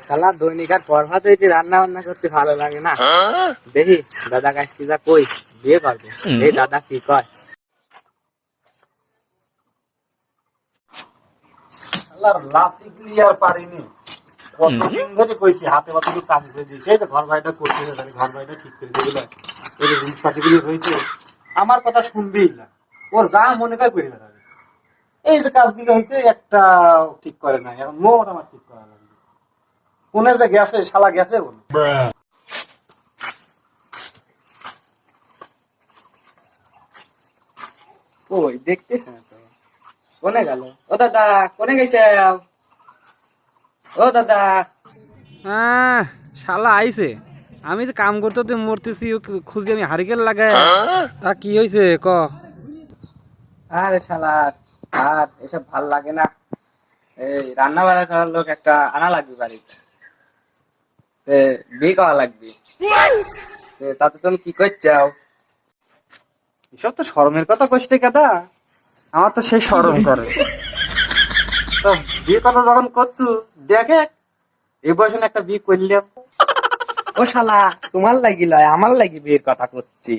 শালা দৈনিক আর পরভাত হইতে রান্না বান্না করতে ভালো লাগে না। দেখি দাদা কাছ কি যা কই বিয়ে করবে, এই দাদা কি কয়। শালার লাতি ক্লিয়ার পারিনি, কতদিন ধরে কইছি হাতে পাতে কাজ করে দিয়েছে, এই তো ঘর বাড়িটা করতে হবে, ঘর বাড়িটা ঠিক করে দেবে, এই যে জিনিসপাতিগুলি হয়েছে আমার কথা শুনবেই না, ওর যা মনে করে করে বেড়াবে। এই যে কাজগুলো হয়েছে একটা ঠিক করে নাই, এখন মোট আমার ঠিক করা লাগবে। কোনে যে গেছে শালা গেছে বলে ওই দেখতেছে না তো, কোনে গেল? ও দাদা কোনে গেছে? ও দাদা। শালা আইছে, আমি তো কাম করতে তো মরতেছি, খুঁজি আমি হারিকেল লাগাই। তা কি হয়েছে ক? আরে শালা আর এসব ভাল লাগে না, এই রান্না বান্না করার লোক একটা আনা লাগবে বাড়িতে, বিয়ে করা লাগবে। তাতে তুমি কি করছাও? এসব তো শরমের কথা কইতে কেদা, আমার তো সেই শরম করে। তো বিয়ে কথা যখন করছু দেখে এই বয়সে একটা বিয়ে করলাম। ও শালা তোমার লাগি লয়, আমার লাগি বিয়ের কথা করছি।